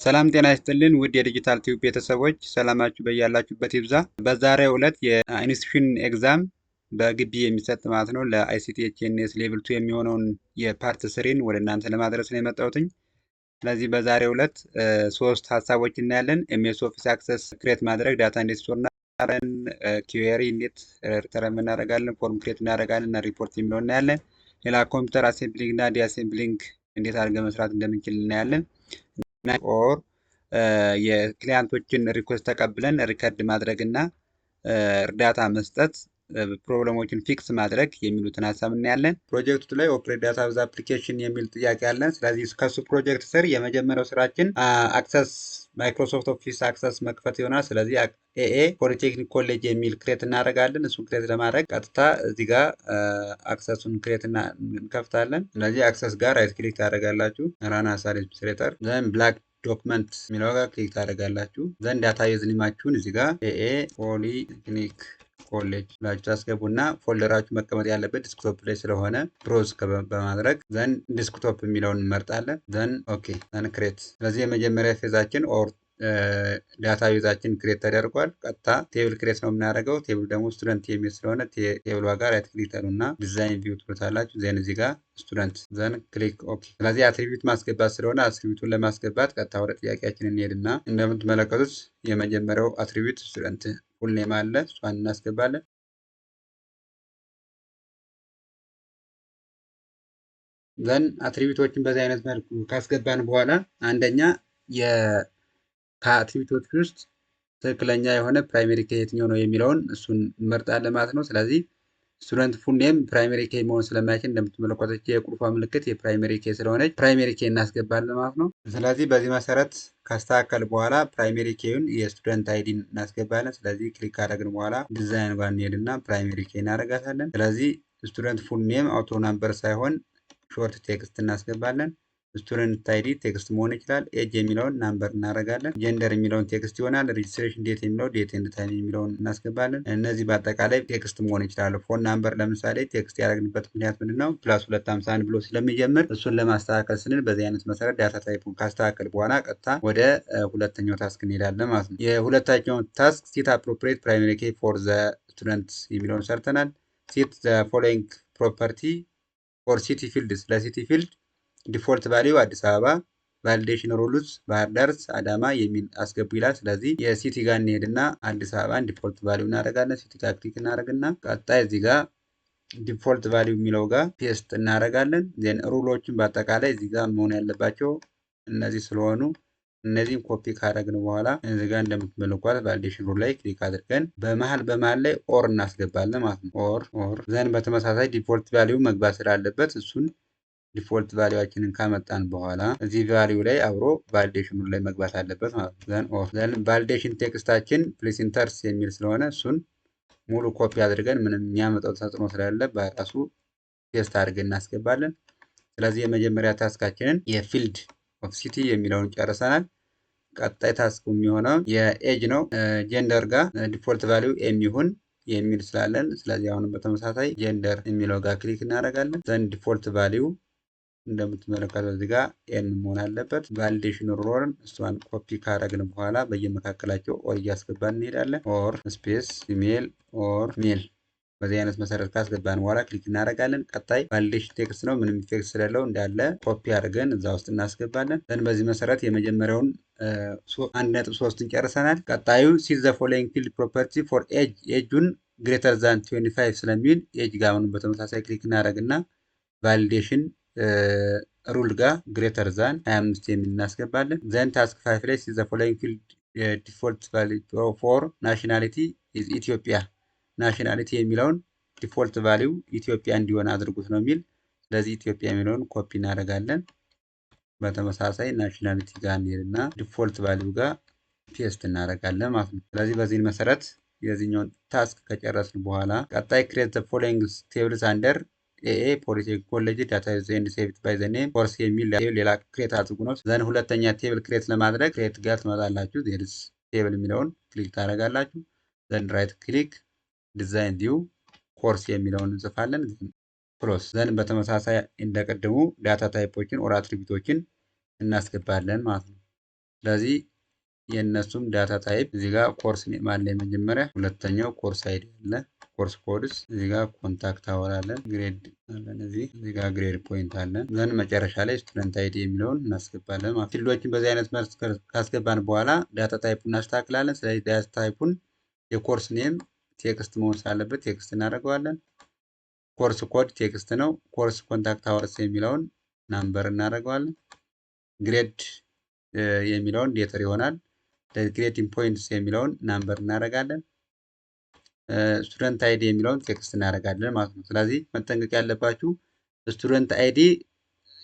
ሰላም ጤና ይስጥልን ውድ የዲጂታል ቲዩብ ቤተሰቦች ሰላማችሁ በያላችሁበት ይብዛ። በዛሬው ዕለት የኢንስቲትዩሽን ኤግዛም በግቢ የሚሰጥ ማለት ነው ለአይሲቲ ኤችኤንኤስ ሌቭል 2 የሚሆነውን የፓርት ስሪን ወደ እናንተ ለማድረስ ነው የመጣሁትኝ። ስለዚህ በዛሬው ዕለት ሶስት ሀሳቦች እናያለን። ኤምኤስ ኦፊስ አክሰስ ክሬት ማድረግ፣ ዳታ እንዴት ስቶር እናደርጋለን፣ ኪዌሪ እንዴት ሪተርን እናደርጋለን፣ ፎርም ክሬት እናደርጋለን እና ሪፖርት የሚለው እናያለን። ሌላ ኮምፒውተር አሴምብሊንግ እና ዲአሴምብሊንግ እንዴት አድርገን መስራት እንደምንችል እናያለን። ኦር የክሊያንቶችን ሪኩዌስት ተቀብለን ሪከርድ ማድረግ እና እርዳታ መስጠት፣ ፕሮብለሞችን ፊክስ ማድረግ የሚሉትን ሀሳብ እናያለን። ፕሮጀክቱ ላይ ኦፕሬት ዳታ ዊዝ አፕሊኬሽን የሚል ጥያቄ አለን። ስለዚህ ከሱ ፕሮጀክት ስር የመጀመሪያው ስራችን አክሰስ ማይክሮሶፍት ኦፊስ አክሰስ መክፈት ይሆናል። ስለዚህ ኤኤ ፖሊቴክኒክ ኮሌጅ የሚል ክሬት እናደርጋለን። እሱን ክሬት ለማድረግ ቀጥታ እዚህ ጋር አክሰሱን ክሬት እንከፍታለን። ስለዚህ አክሰስ ጋር ራይት ክሊክ ታደርጋላችሁ። ራን አስ አድሚኒስትሬተር ዘን ብላክ ዶክመንት የሚለው ጋር ክሊክ ታደርጋላችሁ። ዘን ዳታ ዩዝ ኔማችሁን እዚህ ጋር ኤኤ ፖሊቴክኒክ ኮሌጅ ብላችሁ ታስገቡና ፎልደራችሁ መቀመጥ ያለበት ዲስክቶፕ ላይ ስለሆነ ብሮዝ በማድረግ ዘን ዲስክቶፕ የሚለውን እንመርጣለን። ዘን ኦኬ ዘን ክሬት። ስለዚህ የመጀመሪያ ፌዛችን ኦር ዳታ ዩዛችን ክሬት ተደርጓል። ቀጥታ ቴብል ክሬት ነው የምናደርገው። ቴብል ደግሞ ስቱደንት የሚል ስለሆነ ቴብል ዋጋ ራይት ክሊክ እና ዲዛይን ቪው ትሉታላችሁ። ዜን እዚህ ጋር ስቱደንት ዘን ክሊክ ኦኬ። ስለዚህ አትሪቢዩት ማስገባት ስለሆነ አትሪቢዩቱን ለማስገባት ቀጥታ ወደ ጥያቄያችን እንሄድና እንደምትመለከቱት የመጀመሪያው አትሪቢዩት ስቱደንት ፉል ኔም አለ። እሷን እናስገባለን። ዘን አትሪቢዩቶችን በዚህ አይነት መልኩ ካስገባን በኋላ አንደኛ ከአትሪቢዩቶች ውስጥ ትክክለኛ የሆነ ፕራይመሪ ኬ የትኛው ነው የሚለውን እሱን እንመርጣለን ማለት ነው። ስለዚህ ስቱደንት ፉል ኔም ፕራይመሪ ኬ መሆን ስለማይችል እንደምትመለከቱት የቁልፏ ምልክት የፕራይመሪ ኬ ስለሆነች ፕራይመሪ ኬ እናስገባለን ማለት ነው። ስለዚህ በዚህ መሰረት ካስተካከል በኋላ ፕራይመሪ ኬውን የስቱደንት አይዲን እናስገባለን። ስለዚህ ክሊክ ካደረግን በኋላ ዲዛይን ጋር እንሄድና ፕራይመሪ ኬ እናደርጋታለን። ስለዚህ ስቱደንት ፉል ኔም አውቶ ናምበር ሳይሆን ሾርት ቴክስት እናስገባለን። ስቱደንት አይዲ ቴክስት መሆን ይችላል። ኤጅ የሚለውን ናምበር እናደርጋለን። ጀንደር የሚለውን ቴክስት ይሆናል። ሬጅስትሬሽን ዴት የሚለው ዴት ኤንድ ታይም የሚለውን እናስገባለን። እነዚህ በአጠቃላይ ቴክስት መሆን ይችላሉ። ፎን ናምበር ለምሳሌ ቴክስት ያደረግንበት ምክንያት ምንድን ነው? +251 ብሎ ስለሚጀምር እሱን ለማስተካከል ስንል በዚህ አይነት መሰረት ዳታ ታይፑን ካስተካከል በኋላ ቀጥታ ወደ ሁለተኛው ታስክ እንሄዳለን ማለት ነው። የሁለተኛውን ታስክ ሲት አፕሮፕሪየት ፕራይመሪ ኬ ፎር ዘ ስቱደንት የሚለውን ሰርተናል። ሲት ዘ ፎሎዊንግ ፕሮፐርቲ ፎር ሲቲ ፊልድስ ለሲቲ ፊልድ ዲፎልት ቫሊዩ አዲስ አበባ፣ ቫሊዴሽን ሩልስ ባህር ዳር፣ አዳማ የሚል አስገቡ ይላል። ስለዚህ የሲቲ ጋር እንሄድና አዲስ አበባን ዲፎልት ቫሊዩ እናደርጋለን። ሲቲ ጋር ክሊክ እናደርግና ቀጣይ እዚህ ጋር ዲፎልት ቫሊዩ የሚለው ጋር ፔስት እናደርጋለን። ዜን ሩሎችን በአጠቃላይ እዚህ ጋር መሆን ያለባቸው እነዚህ ስለሆኑ እነዚህን ኮፒ ካደረግን በኋላ እዚህ ጋር እንደምትመለከቷት ቫሊዴሽን ሩል ላይ ክሊክ አድርገን በመሀል ላይ ኦር እናስገባለን ማለት ነው። ኦር ዘን በተመሳሳይ ዲፎልት ቫሊዩ መግባት ስላለበት እሱን ዲፎልት ቫሊዩአችንን ካመጣን በኋላ እዚህ ቫሊዩ ላይ አብሮ ቫሊዴሽኑ ላይ መግባት አለበት ማለት ነው። ዘን ቫሊዴሽን ቴክስታችን ፕሊስ ኢንተርስ የሚል ስለሆነ እሱን ሙሉ ኮፒ አድርገን ምንም የሚያመጣው ተጽዕኖ ስለሌለ በራሱ ፔስት አድርገን እናስገባለን። ስለዚህ የመጀመሪያ ታስካችንን የፊልድ ኦፍ ሲቲ የሚለውን ጨርሰናል። ቀጣይ ታስኩ የሚሆነው የኤጅ ነው። ጀንደር ጋር ዲፎልት ቫሊዩ የሚሆን የሚል ስላለን ስለዚህ አሁንም በተመሳሳይ ጀንደር የሚለው ጋር ክሊክ እናደርጋለን። ዘን ዲፎልት ቫሊዩ እንደምትመለከተው እዚህ ጋር ኤም መሆን አለበት። ቫሊዴሽን ሮልን እሷን ኮፒ ካደረግን በኋላ በየመካከላቸው ኦር እያስገባን እንሄዳለን። ኦር ስፔስ ኢሜል ኦር ሜል በዚህ አይነት መሰረት ካስገባን በኋላ ክሊክ እናደርጋለን። ቀጣይ ቫሊዴሽን ቴክስት ነው፣ ምንም ኢፌክት ስለሌለው እንዳለ ኮፒ አድርገን እዛ ውስጥ እናስገባለን። ዘን በዚህ መሰረት የመጀመሪያውን 1.3ን ጨርሰናል። ቀጣዩ ሲዝ ዘ ፎሎዊንግ ፊልድ ፕሮፐርቲ ፎር ኤጅ ኤጁን ግሬተር ዛን 25 ስለሚል ኤጅ ጋር አሁንም በተመሳሳይ ክሊክ እናደርግና ቫሊዴሽን ሩል ጋር ግሬተር ዛን 25 የሚል እናስገባለን። ዘን ታስክ 5 ላይ ሲዝ ዘ ፎሎዊንግ ፊልድ ዲፎልት ቫሊዩ ፎር ናሽናሊቲ ኢዝ ኢትዮጵያ ናሽናሊቲ የሚለውን ዲፎልት ቫሊዩ ኢትዮጵያ እንዲሆን አድርጉት ነው የሚል። ስለዚህ ኢትዮጵያ የሚለውን ኮፒ እናደርጋለን። በተመሳሳይ ናሽናሊቲ ጋር እንሄድና ዲፎልት ቫሊዩ ጋር ፔስት እናደርጋለን ማለት ነው። ስለዚህ በዚህን መሰረት የዚህኛውን ታስክ ከጨረስን በኋላ ቀጣይ ክሬት ዘ ፎሎዊንግ ቴብልስ አንደር ኤኤ ፖሊቴክኒክ ኮሌጅ ዳታ ዩዝ ኤንድ ሴቭድ ባይ ዘ ኔም ኮርስ የሚል ሌላ ክሬት አድርጉ ነው። ዘን ሁለተኛ ቴብል ክሬት ለማድረግ ክሬት ጋር ትመጣላችሁ። ዜርስ ቴብል የሚለውን ክሊክ ታደርጋላችሁ። ዘን ራይት ክሊክ ዲዛይን ቪው ኮርስ የሚለውን እንጽፋለን። ክሎስ ዘን በተመሳሳይ እንደቀደሙ ዳታ ታይፖችን ኦር አትሪቢዩቶችን እናስገባለን ማለት ነው። ስለዚህ የእነሱም ዳታ ታይፕ እዚህ ጋር ኮርስ ኔም አለ የመጀመሪያ፣ ሁለተኛው ኮርስ አይዲ አለ፣ ኮርስ ኮድስ እዚህ ጋር ኮንታክት አወር አለን፣ ግሬድ አለን፣ እዚህ ጋር ግሬድ ፖይንት አለን። ዘን መጨረሻ ላይ ስቱደንት አይዲ የሚለውን እናስገባለን ማለት። ፊልዶችን በዚህ አይነት መልክ ካስገባን በኋላ ዳታ ታይፑን እናስተካክላለን። ስለዚህ ዳታ ታይፑን የኮርስ ኔም ቴክስት መሆን ስላለበት ቴክስት እናደርገዋለን። ኮርስ ኮድ ቴክስት ነው። ኮርስ ኮንታክት አወርስ የሚለውን ናምበር እናደርገዋለን። ግሬድ የሚለውን ሌተር ይሆናል። ግሬዲንግ ፖይንትስ የሚለውን ናምበር እናደርጋለን። ስቱደንት አይዲ የሚለውን ቴክስት እናደርጋለን ማለት ነው። ስለዚህ መጠንቀቅ ያለባችሁ ስቱደንት አይዲ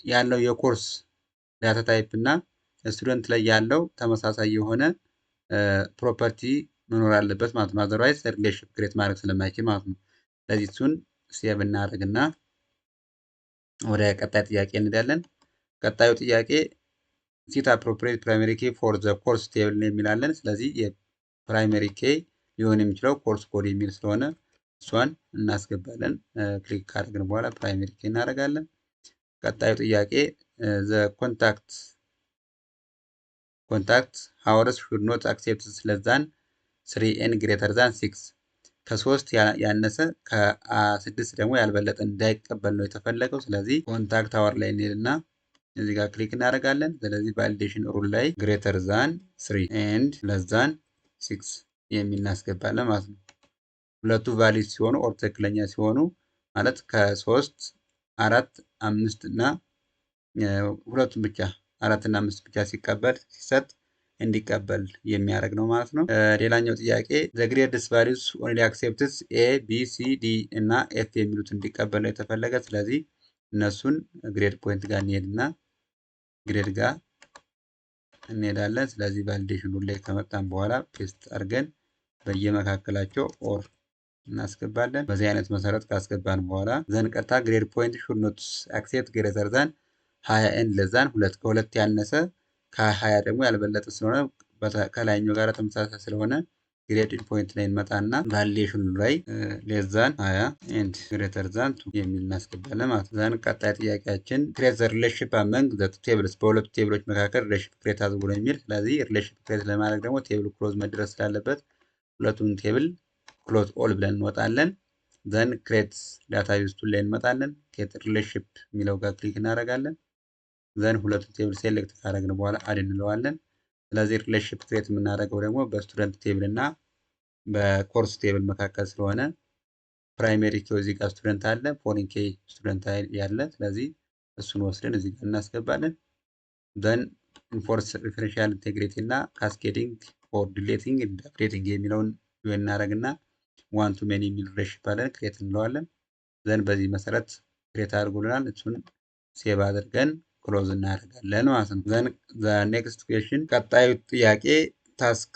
ያለው የኮርስ ዳታ ታይፕ እና ስቱደንት ላይ ያለው ተመሳሳይ የሆነ ፕሮፐርቲ መኖር አለበት ማለት ነው። አዘርዋይዝ ሪሌሽን ክሬት ማድረግ ስለማይችል ማለት ነው። ስለዚህ እሱን ሴቭ እናደርግና ወደ ቀጣይ ጥያቄ እንሄዳለን። ቀጣዩ ጥያቄ ሲት አፕሮፕሪየት ፕራይመሪ ኬ ፎር ዘ ኮርስ ቴብል የሚላለን። ስለዚህ የፕራይመሪ ኬ ሊሆን የሚችለው ኮርስ ኮድ የሚል ስለሆነ እሷን እናስገባለን። ክሊክ ካደረግን በኋላ ፕራይመሪ ኬ እናደርጋለን። ቀጣዩ ጥያቄ ዘ ኮንታክት ሃወርስ ሹድ ኖት አክሴፕት ለስ ዛን 3 ግሬተር ዛን 6 ከ3 ያነሰ ከ6 ደግሞ ያልበለጠ እንዳይቀበል ነው የተፈለገው። ስለዚህ ኮንታክት ሃወር ላይ እንሄድና እዚህ ጋር ክሊክ እናደርጋለን። ስለዚህ ቫሊዴሽን ሩል ላይ ግሬተር ዛን 3 ኤንድ ለስ ዛን 6 የሚል እናስገባለን ማለት ነው። ሁለቱ ቫሊድ ሲሆኑ ኦር ትክክለኛ ሲሆኑ ማለት ከ3 4 5 እና ሁለቱም ብቻ 4 እና 5 ብቻ ሲሰጥ እንዲቀበል የሚያደርግ ነው ማለት ነው። ሌላኛው ጥያቄ ዘ ግሬድስ ቫሊዩስ ኦንሊ አክሴፕትስ ኤ ቢ ሲ ዲ እና ኤፍ የሚሉት እንዲቀበል ነው የተፈለገ። ስለዚህ እነሱን ግሬድ ፖይንት ጋር እንሄድና ግሬድ ጋር እንሄዳለን። ስለዚህ ቫሊዴሽኑ ላይ ከመጣን በኋላ ፔስት አድርገን በየመካከላቸው ኦር እናስገባለን። በዚህ አይነት መሰረት ካስገባን በኋላ ዘን ቀጥታ ግሬድ ፖይንት ሹድ ኖት አክሴፕት ግሬተር ዛን 20 ኤንድ ለስ ዛን 2 ከ2 ያነሰ ከ20 ደግሞ ያልበለጠ ስለሆነ ከላይኛው ጋር ተመሳሳይ ስለሆነ ግሬድ ፖይንት ላይ እንመጣና ቫሊዴሽኑ ላይ ሌስ ዛን 20 ኤንድ ግሬተር ዛን 2 የሚል እናስገባለን ማለት ነው። ዘን ቀጣይ ጥያቄያችን ክሬት ዘ ሪሌሽንሺፕ አመንግ ዘ ቱ ቴብልስ በሁለቱ ቴብሎች መካከል ሪሌሽንሺፕ ክሬት አድርጉ ነው የሚል። ስለዚህ ሪሌሽንሺፕ ክሬት ለማድረግ ደግሞ ቴብል ክሎዝ መድረስ ስላለበት ሁለቱን ቴብል ክሎዝ ኦል ብለን እንወጣለን። ዘን ክሬት ዳታ ዩዝ ቱል ላይ እንመጣለን። ክሬት ሪሌሽንሺፕ የሚለው ጋር ክሊክ እናደርጋለን። ዘን ሁለቱን ቴብል ሴሌክት ካደረግን በኋላ አድ እንለዋለን። ስለዚህ ሪሌሽንሺፕ ክሬት የምናደርገው ደግሞ በስቱደንት ቴብል እና በኮርስ ቴብል መካከል ስለሆነ ፕራይሜሪ ኬ እዚህ ጋር ስቱደንት አለ፣ ፎሪን ኬ ስቱደንት ያለ። ስለዚህ እሱን ወስደን እዚህ ጋር እናስገባለን። ዘን ኢንፎርስ ሪፈረንሻል ኢንቴግሪቲ እና ካስኬዲንግ ፎር ዲሌቲንግ እና አፕዴቲንግ የሚለውን እናደርግና ዋን ቱ ሜኒ የሚል ሪሌሽንሺፕ አለን ክሬት እንለዋለን። ዘን በዚህ መሰረት ክሬት አድርጎልናል። እሱን ሴቭ አድርገን ክሎዝ እናደርጋለን ማለት ነው። ዘን ኔክስት ኩዌሽን ቀጣዩ ጥያቄ ታስክ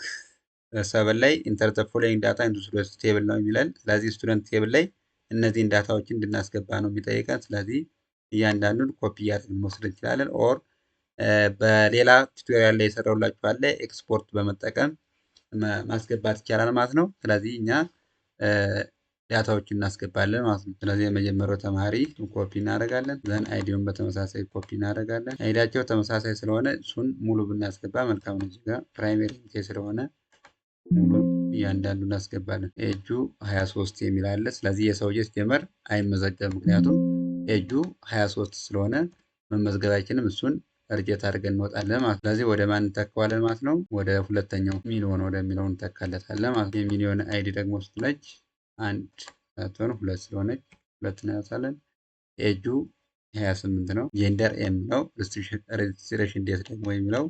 7 ላይ ኢንተር ዘ ፎሎዊንግ ዳታ ኢንቱ ስቱደንት ቴብል ነው የሚለን። ስለዚህ ስቱደንት ቴብል ላይ እነዚህን ዳታዎችን እንድናስገባ ነው የሚጠይቀን። ስለዚህ እያንዳንዱን ኮፒ እያደረግን መውሰድ እንችላለን። ኦር በሌላ ቱቶሪያል ላይ የሰራሁላችሁ አለ ኤክስፖርት በመጠቀም ማስገባት ይቻላል ማለት ነው። ስለዚህ እኛ ዳታዎችን እናስገባለን ማለት ነው። ስለዚህ የመጀመሪያው ተማሪ ኮፒ እናደርጋለን። ዘን አይዲውን በተመሳሳይ ኮፒ እናደርጋለን። አይዲያቸው ተመሳሳይ ስለሆነ እሱን ሙሉ ብናስገባ መልካም ነው። እዚህ ጋር ፕራይሜሪ ኬ ስለሆነ ሙሉ እያንዳንዱ እናስገባለን። ኤጁ 23 የሚል አለ። ስለዚህ የሰውዬ ሲጀመር አይመዘገብም፣ ምክንያቱም ኤጁ 23 ስለሆነ መመዝገባችንም እሱን ሪጀክት አድርገን እንወጣለን ማለት ነው። ስለዚህ ወደ ማን እንተካዋለን ማለት ነው? ወደ ሁለተኛው ሚሊዮን ወደሚለው እንተካለታለን ማለት ነው። የሚሊዮን አይዲ ደግሞ ስትነች 1 ሳትሆን 2 ስለሆነች 2 እናያታለን። ኤጁ 28 ነው። ጄንደር ኤም ነው። ሬጅስትሬሽን ዴት ደግሞ የሚለው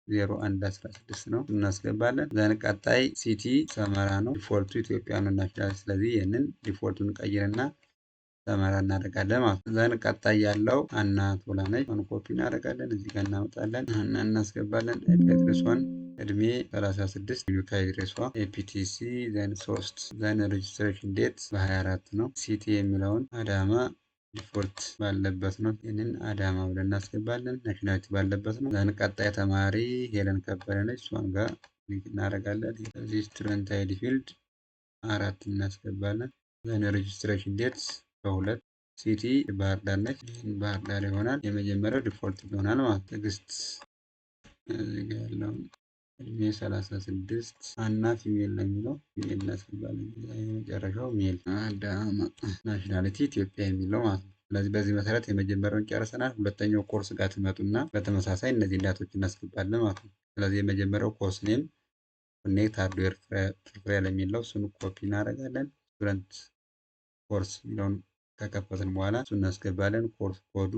13/01/16 ነው። እናስገባለን። ዘን ቀጣይ ሲቲ ሰመራ ነው። ዲፎልቱ ኢትዮጵያ ነው ናሽናል። ስለዚህ ይህንን ዲፎልቱን ቀይርና ሰመራ እናደርጋለን ማለት ነው። ዘን ቀጣይ ያለው አና ቶላ ነች። ኮፒ እናደርጋለን። እዚህ ጋር እናመጣለን እና እናስገባለን። ኤድሬሷን እድሜ 36 ዩካ ኤድሬሷ ኤፒቲሲ ዘን 3 ዘን ሬጅስትሬሽን ዴት በ24 ነው። ሲቲ የሚለውን አዳማ ዲፎልት ባለበት ነው። ይህንን አዳማ ብለን እናስገባለን። ናሽናሊቲ ባለበት ነው። ዘን ቀጣይ ተማሪ ሄለን ከበደ ነች። እሷን ጋር እናደርጋለን። እዚህ ስቱደንት አይዲ ፊልድ 4 እናስገባለን። ዘን ሬጅስትሬሽን ዴት በ2 ሲቲ ባህር ዳር ነች። ባህር ዳር ይሆናል። የመጀመሪያው ዲፎልት ይሆናል ማለት ትዕግስት እዚህ ጋ ያለው እድሜ 36 አና ፊሜል ነው የሚለው ፊሜል እናስገባል። የመጨረሻው ሜል አዳማ ናሽናሊቲ ኢትዮጵያ የሚለው ማለት ነው። ስለዚህ በዚህ መሰረት የመጀመሪያውን ጨርሰናል። ሁለተኛው ኮርስ ጋር ትመጡና በተመሳሳይ እነዚህ ዳቶች እናስገባለን ማለት ነው። ስለዚህ የመጀመሪያው ኮርስ ኔም ኮኔክት ሃርድዌር ቱቶሪያል የሚለው እሱን ኮፒ እናደርጋለን። ስቱደንት ኮርስ የሚለውን ከከፈትን በኋላ እሱ እናስገባለን። ኮርስ ኮዱ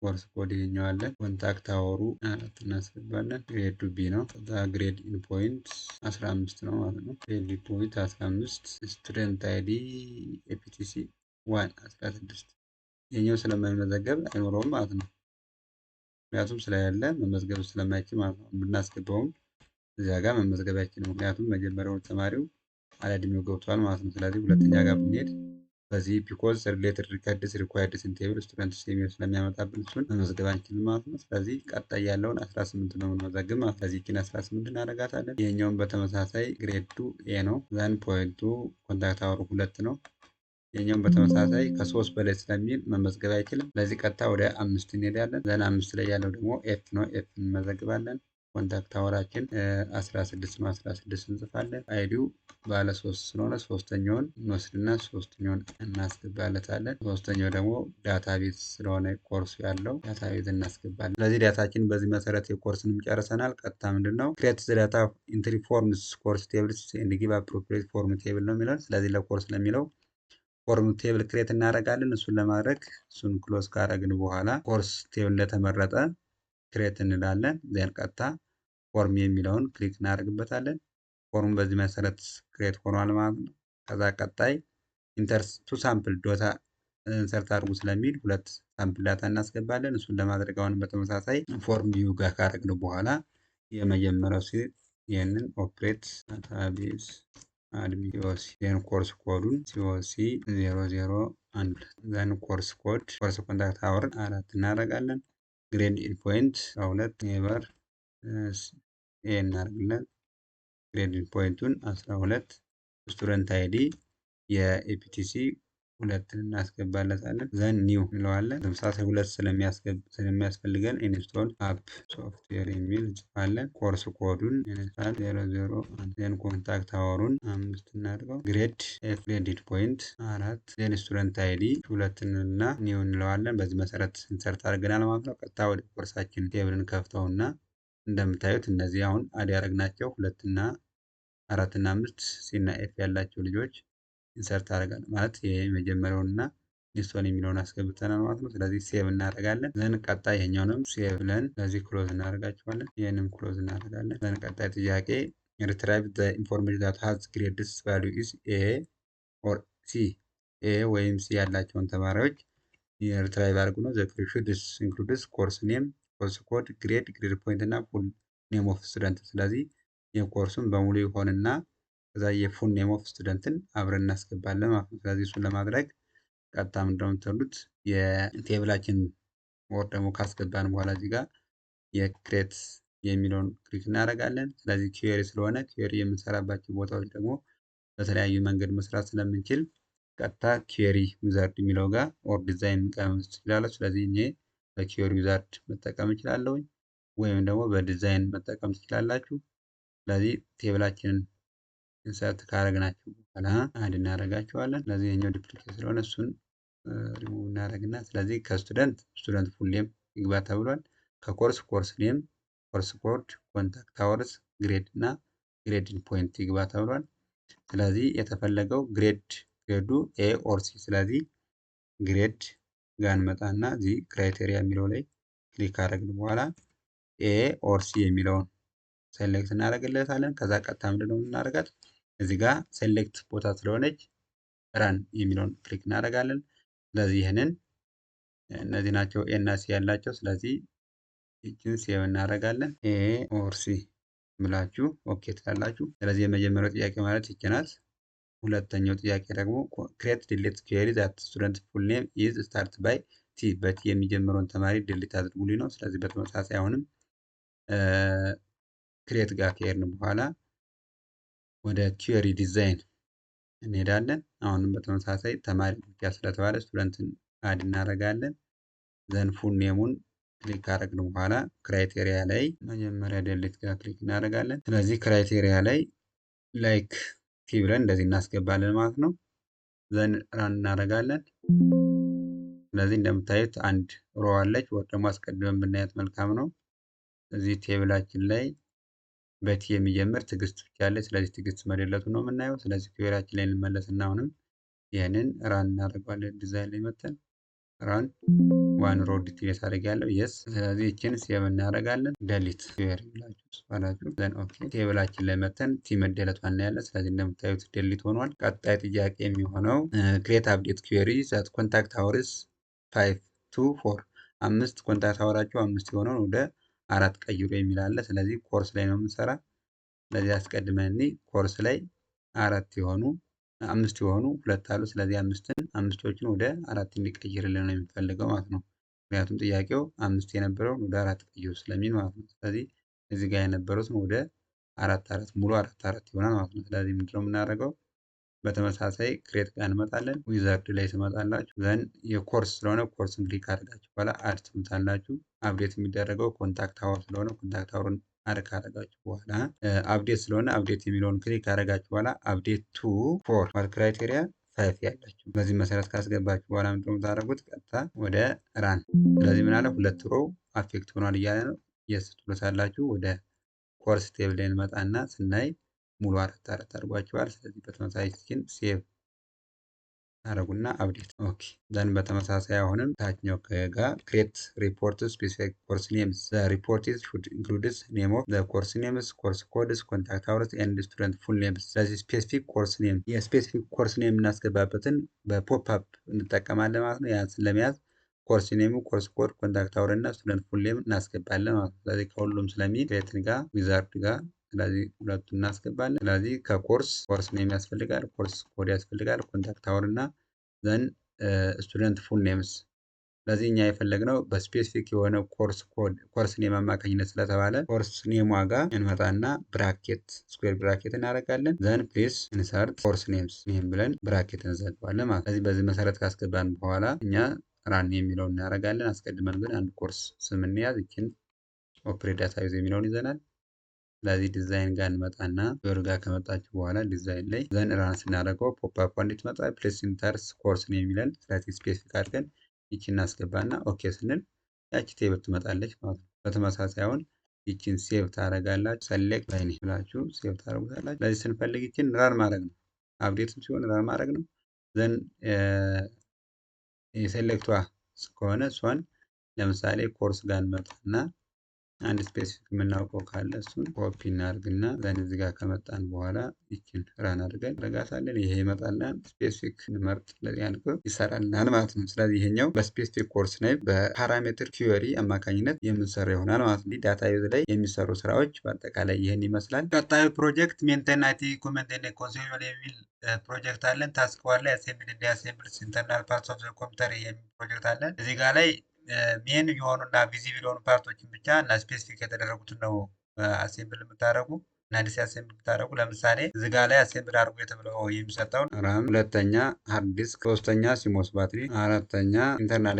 ኮርስ ኮድ ይገኘዋለን። ኮንታክት አወሩ 4 እናስገባለን። ግሬድ ቢ ነው። ከዛ ግሬድ ኢን ፖይንት 15 ነው ማለት ነው። ግሬድ ፖይንት 15 ስቱደንት አይዲ ኤፒቲሲ 1 16 የኛው ስለማይመዘገብ አይኖረውም ማለት ነው። ምክንያቱም ስለሌለ መመዝገብ ስለማይችል ማለት ነው። ብናስገባውም እዚያ ጋር መመዝገብ አይችልም። ምክንያቱም መጀመሪያውን ተማሪው አለዕድሜው ገብቷል ማለት ነው። ስለዚህ ሁለተኛ ጋር ብንሄድ በዚህ ቢኮዝ ሪሌትድ ሪከርድስ ሪኳየርድስ ኢን ቴብል ስቱደንትስ የሚል ስለሚያመጣብን እሱን መመዝገብ አንችልም ማለት ነው። ስለዚህ ቀጣይ ያለውን 18 ነው የምንመዘግብ ማለት ነው። ስለዚህ ኪን 18 እናደርጋታለን። ይሄኛውን በተመሳሳይ ግሬዱ ኤ ነው። ዘን ፖይንቱ ኮንታክት አወሩ 2 ነው። የኛውን በተመሳሳይ ከ3 በላይ ስለሚል መመዝገብ አይችልም። ስለዚህ ቀጥታ ወደ 5 እንሄዳለን። ዘን 5 ላይ ያለው ደግሞ ኤፍ ነው። ኤፍ እንመዘግባለን። ኮንታክት አወራችን 16 ነው። 16 እንጽፋለን። አይዲው ባለ 3 ስለሆነ ሶስተኛውን እንወስድና ሶስተኛውን እናስገባለታለን። ሶስተኛው ደግሞ ዳታቤዝ ስለሆነ ኮርሱ ያለው ዳታቤዝ እናስገባለን። ስለዚህ ዳታችን በዚህ መሰረት የኮርስንም ጨርሰናል። ቀጥታ ምንድነው ክሬት ዘ ዳታ ኢንትሪ ፎርምስ ኮርስ ቴብልስ ኤንድ ጊቭ አፕሮፕሪየት ፎርም ቴብል ነው የሚለን። ስለዚህ ለኮርስ ለሚለው ፎርም ቴብል ክሬት እናደርጋለን። እሱን ለማድረግ እሱን ክሎዝ ካደረግን በኋላ ኮርስ ቴብል እንደተመረጠ ክሬት እንላለን። ዜን ቀጥታ ፎርም የሚለውን ክሊክ እናደርግበታለን። ፎርም በዚህ መሰረት ክሬት ሆኗል ማለት ነው። ከዛ ቀጣይ ኢንተርስ ቱ ሳምፕል ዶታ ኢንሰርት አድርጉ ስለሚል 2 ሳምፕል ዳታ እናስገባለን። እሱን ለማድረግ አሁን በተመሳሳይ ፎርም ቪው ጋር ካደረግን በኋላ የመጀመሪያው ይህንን ኦፕሬት ዳታቤዝ አድሚን ሲኦሲ ዜን ኮርስ ኮዱን ሲኦሲ 001 ዜን ኮርስ ኮድ ኮርስ ኮንታክት አወርን 4 እናደርጋለን። ግሬድ ኢን ፖይንት 2 ኔቨር ኤ እናደርግለን። ግሬድ ኢን ፖይንቱን 12 ስቱደንት አይዲ የኤፒቲሲ 2 እናስገባለታለን። ዘን ኒው እንለዋለን። ተመሳሳይ 2 ስለሚያስፈልገን ኢንስቶል አፕ ሶፍትዌር የሚል እንጽፋለን። ኮርስ ኮዱን 001 ዜን ኮንታክት አወሩን 5 እናድርገው። ግሬድ ኢን ፖይንት 4 ዜን ስቱደንት አይዲ 2 እና ኒው እንለዋለን። በዚህ መሰረት ኢንሰርት አድርገናል ማለት ነው። ቀጥታ ወደ ኮርሳችን ቴብልን ከፍተውና እንደምታዩት እነዚህ አሁን አድ ያደረግናቸው 2 እና 4 እና 5 ሲ እና ኤፍ ያላቸው ልጆች ኢንሰርት አደርጋለሁ ማለት የመጀመሪያውን እና ኢንስቶል የሚለውን አስገብተናል ማለት ነው። ስለዚህ ሴቭ እናደርጋለን። ዘን ቀጣይ ይሄኛውንም ሴቭ ብለን ለዚህ ክሎዝ እናደርጋቸዋለን። ይህንም ክሎዝ እናደርጋለን። ዘን ቀጣይ ጥያቄ ሪትራይቭ ዘ ኢንፎርሜሽን ዛት ሃዝ ግሬድስ ቫልዩ ኢዝ ኤ ኦር ሲ ኤ ወይም ሲ ያላቸውን ተማሪዎች ሪትራይቭ አድርጉ ነው። ዘ ሹድስ ኢንክሉድስ ኮርስ ኔም ኮርስ ኮድ ግሬድ ፖይንት እና ፉል ኔም ኦፍ ስቱደንት። ስለዚህ የኮርሱን በሙሉ ይሆንና ከዛ የፉል ኔም ኦፍ ስቱደንትን አብረን እናስገባለን ማለት ነው። ስለዚህ እሱን ለማድረግ ቀጥታ ምንድነው የምትሉት የቴብላችን ወር ደግሞ ካስገባን በኋላ እዚህ ጋር የክሬት የሚለውን ክሊክ እናደርጋለን። ስለዚህ ኪዌሪ ስለሆነ ኪዌሪ የምንሰራባቸው ቦታዎች ደግሞ በተለያዩ መንገድ መስራት ስለምንችል ቀጥታ ኪዌሪ ዊዛርድ የሚለው ጋር ኦር ዲዛይን መቀመጥ ትችላለች። ስለዚህ እኔ በኪዌሪ ዊዛርድ መጠቀም እችላለሁ ወይም ደግሞ በዲዛይን መጠቀም ትችላላችሁ። ስለዚህ ቴብላችንን ኢንሰርት ካደረግናቸው በኋላ አንድ እናደርጋቸዋለን። ስለዚህ የኛው ዱፕሊኬት ስለሆነ እሱን ሪሙቭ እናደርግና ስለዚህ ከስቱደንት ፉል ኔም ይግባ ተብሏል። ከኮርስ ኮርስ ኔም፣ ኮርስ ኮድ፣ ኮንታክት አወርስ፣ ግሬድ እና ግሬድ ኢን ፖይንት ይግባ ተብሏል። ስለዚህ የተፈለገው ግሬዱ ኤ ኦር ሲ። ስለዚህ ግሬድ ጋር እንመጣና እዚህ ክራይቴሪያ የሚለው ላይ ክሊክ አደረግን በኋላ ኤ ኦር ሲ የሚለውን ሴሌክት እናደርግለታለን። ከዛ ቀጥታ ምንድነው የምናደርጋት እዚህ ጋር ሴሌክት ቦታ ስለሆነች ራን የሚለውን ክሊክ እናደርጋለን። ስለዚህ ይህንን እነዚህ ናቸው ኤ እና ሲ ያላቸው። ስለዚህ ይህችን ሴቭ እናደርጋለን። ኤ ኦር ሲ ብላችሁ ኦኬ ትላላችሁ። ስለዚህ የመጀመሪያው ጥያቄ ማለት ይቺ ናት። ሁለተኛው ጥያቄ ደግሞ ክሬት ዲሊት ኪዌሪ ዛት ስቱደንት ፉል ኔም ኢዝ ስታርት ባይ ቲ በቲ የሚጀምረውን ተማሪ ዲሊት አድርጉልኝ ነው። ስለዚህ በተመሳሳይ አሁንም ክሬት ጋር ከሄድን በኋላ ወደ ኪዌሪ ዲዛይን እንሄዳለን። አሁንም በተመሳሳይ ተማሪ ብቻ ስለተባለ ስቱደንትን አድ እናደርጋለን። ዘን ፉል ኔሙን ክሊክ ካደረግን በኋላ ክራይቴሪያ ላይ መጀመሪያ ዴሊት ጋር ክሊክ እናደርጋለን። ስለዚህ ክራይቴሪያ ላይ ላይክ ቲ ብለን እንደዚህ እናስገባለን ማለት ነው። ዘን ራን እናደርጋለን። ስለዚህ እንደምታዩት አንድ ሮ አለች፣ ወር ደግሞ አስቀድመን ብናያት መልካም ነው። እዚህ ቴብላችን ላይ በቲ የሚጀምር ትዕግስት ብቻ አለ። ስለዚህ ትዕግስት መደለቱ ነው የምናየው። ስለዚህ ኩዌሪያችን ላይ እንመለስና አሁንም ይህንን ራን እናደርገዋለን። ዲዛይን ላይ መተን ራን ዋን ሮ ዲቴልስ አድርጋለሁ የስ። ስለዚህ ይችን ሴቭ እናደርጋለን። ደሊት ኩዌሪ ብላችሁ ጽፋላችሁ። ዘን ኦኬ ቴብላችን ላይ መተን ቲ መደለቷን እናያለን። ስለዚህ እንደምታዩት ደሊት ሆኗል። ቀጣይ ጥያቄ የሚሆነው ክሬት አፕዴት ኩዌሪ ዛት ኮንታክት አወርስ 5 to 4 5 ኮንታክት አወራቸው 5 የሆነውን ወደ 4 ቀይሮ የሚል አለ። ስለዚህ ኮርስ ላይ ነው የምንሰራ። ስለዚህ አስቀድመን ኮርስ ላይ 4 የሆኑ 5 የሆኑ 2 አሉ። ስለዚህ አምስቶችን ወደ 4 እንዲቀይርልን ነው የሚፈልገው ማለት ነው። ምክንያቱም ጥያቄው 5 የነበረውን ወደ 4 ቀይሩ ስለሚል ማለት ነው። ስለዚህ እዚህ ጋር የነበሩትን ወደ 4 ሙሉ 4 ይሆናል ማለት ነው። ስለዚህ ምንድነው የምናደርገው? በተመሳሳይ ክሬት ጋር እንመጣለን። ዊዛርድ ላይ ትመጣላችሁ። ዘን የኮርስ ስለሆነ ኮርስን ክሊክ አድርጋችሁ በኋላ አድ ትሉታላችሁ። አፕዴት የሚደረገው ኮንታክት አወር ስለሆነ ኮንታክት አወርን አድ ካደረጋችሁ በኋላ አፕዴት ስለሆነ አፕዴት የሚለውን ክሊክ ካደረጋችሁ በኋላ አፕዴት ቱ ፎር ክራይቴሪያ 5 ያላችሁ በዚህ መሰረት ካስገባችሁ በኋላ ምንድነው የምታደርጉት? ቀጥታ ወደ ራን። ስለዚህ ምን አለ 2 ሮ አፌክት ሆኗል እያለ ነው። የስ ትሉታላችሁ። ወደ ኮርስ ቴብል ላይ እንመጣና ስናይ ሙሉ 4 አድርጓቸዋል። ስለዚህ በተመሳሳይ ስኪን ሴቭ አረጉና አፕዴት ኦኬ። ዘን በተመሳሳይ አሁንም ታችኛው ጋር ክሬት ሪፖርት ስፔሲፊክ ኮርስ ኔምስ ዘ ሪፖርት ሹድ ኢንክሉድስ ኔም ኦፍ ዘ ኮርስ ኔምስ ኮርስ ኮድስ ኮንታክት አወርስ ኤንድ ስቱደንት ፉል ኔምስ። ስለዚህ ስፔሲፊክ ኮርስ ኔም የስፔሲፊክ ኮርስ ኔም የምናስገባበትን በፖፕ አፕ እንጠቀማለን ማለት ነው። ያን ለመያዝ ኮርስ ኔሙ ኮርስ ኮድ ኮንታክት አወር እና ስቱደንት ፉል ኔም እናስገባለን ማለት ነው። ስለዚህ ከሁሉም ስለሚል ክሬትን ጋር ዊዛርድ ጋር ስለዚህ ሁለቱን እናስገባለን። ስለዚህ ከኮርስ ኔም ያስፈልጋል፣ ኮርስ ኮድ ያስፈልጋል፣ ኮንታክት አወር እና ዘን ስቱደንት ፉል ኔምስ። ስለዚህ እኛ የፈለግነው በስፔሲፊክ የሆነ ኮርስ ኔም አማካኝነት ስለተባለ ኮርስ ኔም ዋጋ እንመጣና ብራኬት ስኩዌር ብራኬት እናደርጋለን። ዘን ፕሌስ ኢንሰርት ኮርስ ኔምስ ኔም ብለን ብራኬት እንዘጋዋለን ማለት። ስለዚህ በዚህ መሰረት ካስገባን በኋላ እኛ ራን የሚለውን እናደርጋለን። አስቀድመን ግን አንድ ኮርስ ስም እንያዝ። ይችን ኦፕሬት ዳታ ዩዝ የሚለውን ይዘናል። ስለዚህ ዲዛይን ጋር እንመጣና ዶር ጋር ከመጣችሁ በኋላ ዲዛይን ላይ ዘን ራን ስናደርገው ፖፕ አፕ እንድትመጣ ፕሌስ ኢንተርስ ኮርስ ነው የሚለን። ስለዚህ ስፔሲፊክ አድርገን ይችን እናስገባና ኦኬ ስንል ያቺ ቴብል ትመጣለች ማለት ነው። በተመሳሳይ አሁን ይችን ሴቭ ታደርጋላችሁ። ሰሌክት ላይ ብላችሁ ሴቭ ታደርጉታላችሁ። ስለዚህ ስንፈልግ ይችን ራን ማድረግ ነው። አፕዴትም ሲሆን ራን ማድረግ ነው። ዘን የሴሌክቷ ከሆነ እሷን ለምሳሌ ኮርስ ጋር እንመጣና አንድ ስፔሲፊክ የምናውቀው ካለ እሱን ኮፒ እናድርግና ዘን እዚህ ጋር ከመጣን በኋላ ይችን ራን አድርገን ረጋሳለን። ይሄ ይመጣልናል። ስፔሲፊክ እንመርጥ ለዚህ አንድ ይሰራልናል ማለት ነው። ስለዚህ ይሄኛው በስፔሲፊክ ኮርስ ላይ በፓራሜትር ኪዌሪ አማካኝነት የምንሰራ ይሆናል ማለት ነው። ዳታ ዩዝ ላይ የሚሰሩ ስራዎች በአጠቃላይ ይህን ይመስላል። ቀጣዩ ፕሮጀክት ሜንቴን አይቲ ኢኩዊፕመንት ኤንድ ኮንሱሜብል የሚል ፕሮጀክት አለን። ታስክ ዋን ላይ አሴምብል ኤንድ ዲስአሴምብል ኢንተርናል ፓርትስ ኦፍ ዘ ኮምፒውተር የሚል ፕሮጀክት አለን። እዚህ ጋር ላይ ሜን የሆኑ እና ቪዚብል የሆኑ ፓርቶችን ብቻ እና ስፔሲፊክ የተደረጉትን ነው አሴምብል የምታደርጉ እና ዲስአሴምብል የምታደርጉ። ለምሳሌ እዚህ ጋር ላይ አሴምብል አድርጎ የተብለው የሚሰጠውን ራም፣ ሁለተኛ ሃርድ ዲስክ፣ ሶስተኛ ሲሞስ ባትሪ፣ አራተኛ ኢንተርናል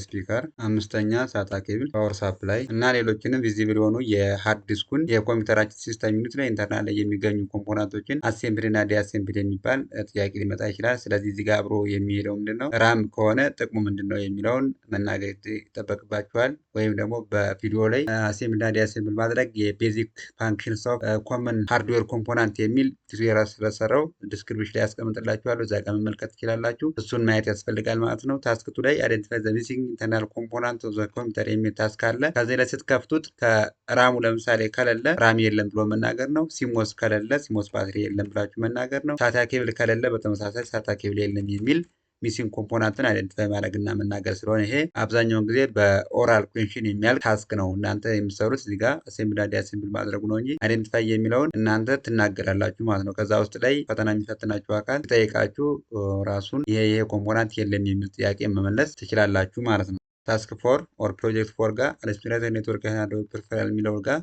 ስፒከር፣ አምስተኛ ሳታ ኬብል፣ ፓወር ሳፕላይ እና ሌሎችንም ቪዚብል የሆኑ የሃርድ ዲስኩን የኮምፒውተራችን ሲስተም ዩኒት ላይ ኢንተርናል ላይ የሚገኙ ኮምፖናንቶችን አሴምብል እና ዲአሴምብል የሚባል ጥያቄ ሊመጣ ይችላል። ስለዚህ እዚህ ጋር አብሮ የሚሄደው ምንድን ነው ራም ከሆነ ጥቅሙ ምንድን ነው የሚለውን መናገር ይጠበቅባችኋል። ወይም ደግሞ በቪዲዮ ላይ አሴምብል እና ዲአሴምብል ማድረግ የቤዚክ ፋንክሽንስ ኦፍ ኮመን ሃርድዌር ኮምፖናንት የሚል ቱቶሪያል ስለሰራው ዲስክሪፕሽን ላይ ያስቀምጥላችኋለሁ። እዛ ጋር መመልከት ትችላላችሁ። እሱን ማየት ያስፈልጋል ማለት ነው። ታስክቱ ላይ አይደንቲፋይ ዘ ሚሲንግ ኢንተርናል ኮምፖናንት ኦፍ ዘ ኮምፒውተር የሚል ታስክ አለ። ከዚህ ላይ ስትከፍቱት ከራሙ ለምሳሌ ከሌለ ራም የለም ብሎ መናገር ነው። ሲሞስ ከሌለ ሲሞስ ባትሪ የለም ብላችሁ መናገር ነው። ሳታ ኬብል ከሌለ በተመሳሳይ ሳታ ኬብል የለም የሚል ሚሲንግ ኮምፖናንትን አይደንቲፋይ ማድረግ እና መናገር ስለሆነ ይሄ አብዛኛውን ጊዜ በኦራል ኩዌሽን የሚያልቅ ታስክ ነው። እናንተ የምትሰሩት እዚህ ጋር አሴምብል እና ዲአሴምብል ማድረጉ ነው እንጂ አይደንቲፋይ የሚለውን እናንተ ትናገራላችሁ ማለት ነው። ከዛ ውስጥ ላይ ፈተና የሚፈትናችሁ አካል ሲጠይቃችሁ ራሱን ይሄ ኮምፖናንት የለም የሚል ጥያቄ መመለስ ትችላላችሁ ማለት ነው። ታስክ ፎር ኦር ፕሮጀክት ፎር ጋር አልስፒሬተር ኔትወርክ ፕሪፈራል የሚለው ጋር